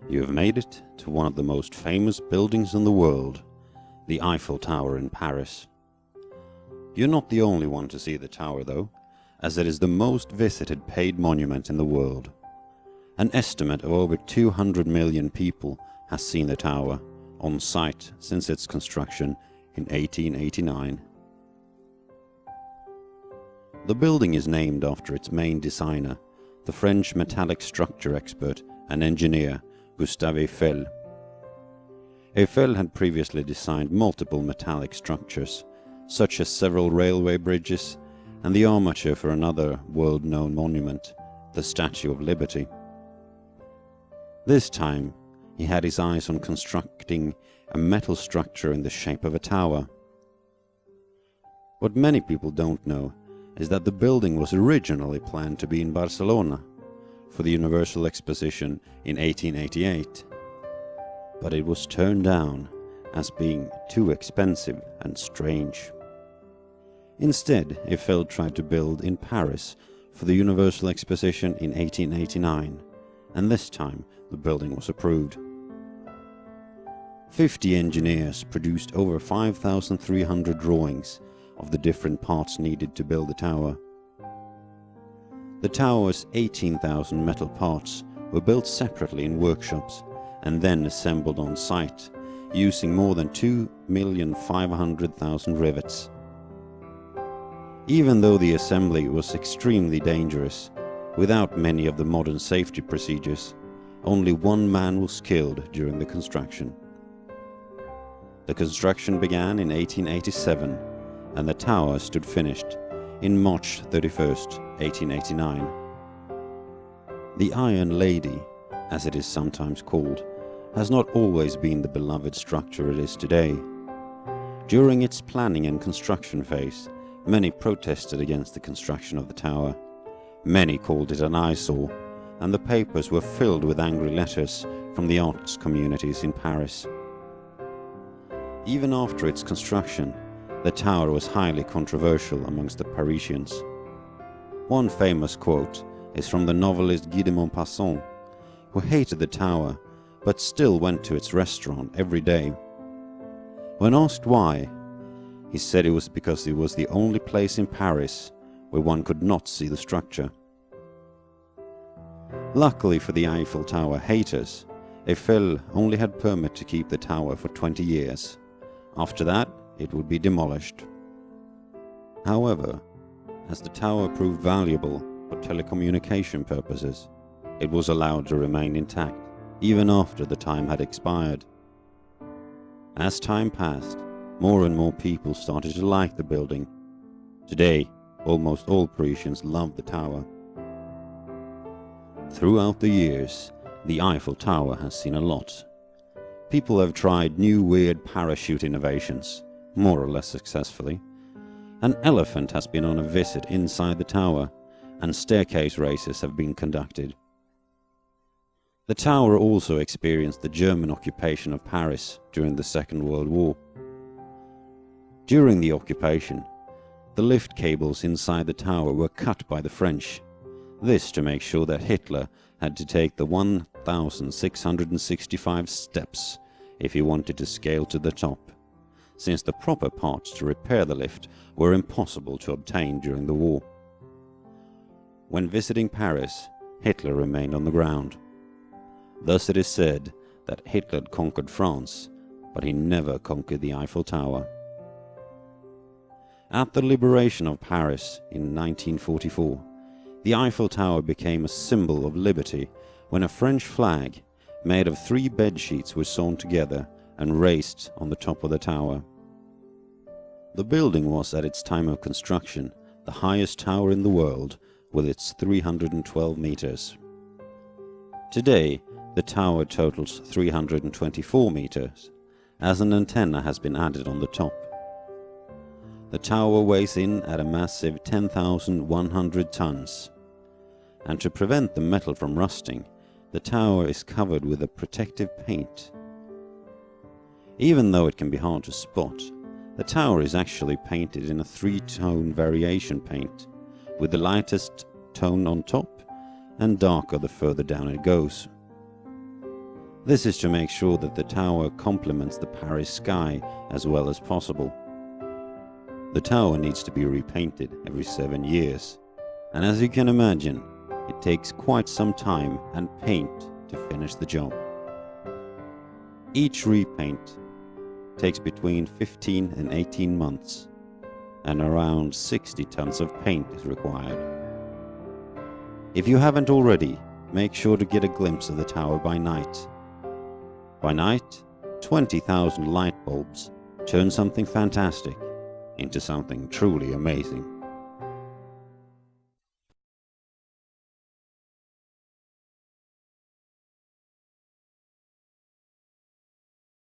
You have made it to one of the most famous buildings in the world, the Eiffel Tower in Paris. You're not the only one to see the tower though, as it is the most visited paid monument in the world. An estimate of over 200 million people has seen the tower on site since its construction in 1889. The building is named after its main designer, the French metallic structure expert and engineer Gustave Eiffel. Eiffel had previously designed multiple metallic structures, such as several railway bridges and the armature for another world-known monument, the Statue of Liberty. This time, he had his eyes on constructing a metal structure in the shape of a tower. What many people don't know is that the building was originally planned to be in Barcelona for the Universal Exposition in 1888, but it was turned down as being too expensive and strange. Instead, Eiffel tried to build in Paris for the Universal Exposition in 1889, and this time the building was approved. 50 engineers produced over 5,300 drawings of the different parts needed to build the tower. The tower's 18,000 metal parts were built separately in workshops and then assembled on site using more than 2,500,000 rivets. Even though the assembly was extremely dangerous, without many of the modern safety procedures, only one man was killed during the construction. The construction began in 1887 and the tower stood finished in March 31st, 1889. The Iron Lady, as it is sometimes called, has not always been the beloved structure it is today. During its planning and construction phase, many protested against the construction of the tower. Many called it an eyesore, and the papers were filled with angry letters from the arts communities in Paris. Even after its construction, the tower was highly controversial amongst the Parisians. One famous quote is from the novelist Guy de Maupassant, who hated the tower but still went to its restaurant every day. When asked why, he said it was because it was the only place in Paris where one could not see the structure. Luckily for the Eiffel Tower haters, Eiffel only had permit to keep the tower for 20 years. After that, it would be demolished. However, as the tower proved valuable for telecommunication purposes, it was allowed to remain intact even after the time had expired. As time passed, more and more people started to like the building. Today, almost all Parisians love the tower. Throughout the years, the Eiffel Tower has seen a lot. People have tried new weird parachute innovations, more or less successfully. An elephant has been on a visit inside the tower, and staircase races have been conducted. The tower also experienced the German occupation of Paris during the Second World War. During the occupation, the lift cables inside the tower were cut by the French, this to make sure that Hitler had to take the 1,665 steps if he wanted to scale to the top, since the proper parts to repair the lift were impossible to obtain during the war. When visiting Paris, Hitler remained on the ground. Thus it is said that Hitler conquered France, but he never conquered the Eiffel Tower. At the liberation of Paris in 1944, the Eiffel Tower became a symbol of liberty when a French flag made of 3 bed sheets was sewn together and raised on the top of the tower. The building was at its time of construction the highest tower in the world with its 312 meters. Today, the tower totals 324 meters, as an antenna has been added on the top. The tower weighs in at a massive 10,100 tons, and to prevent the metal from rusting, the tower is covered with a protective paint. Even though it can be hard to spot, the tower is actually painted in a 3-tone variation paint, with the lightest tone on top and darker the further down it goes. This is to make sure that the tower complements the Paris sky as well as possible. The tower needs to be repainted every 7 years, and as you can imagine, it takes quite some time and paint to finish the job. Each repaint takes between 15 and 18 months, and around 60 tons of paint is required. If you haven't already, make sure to get a glimpse of the tower by night. By night, 20,000 light bulbs turn something fantastic into something truly amazing.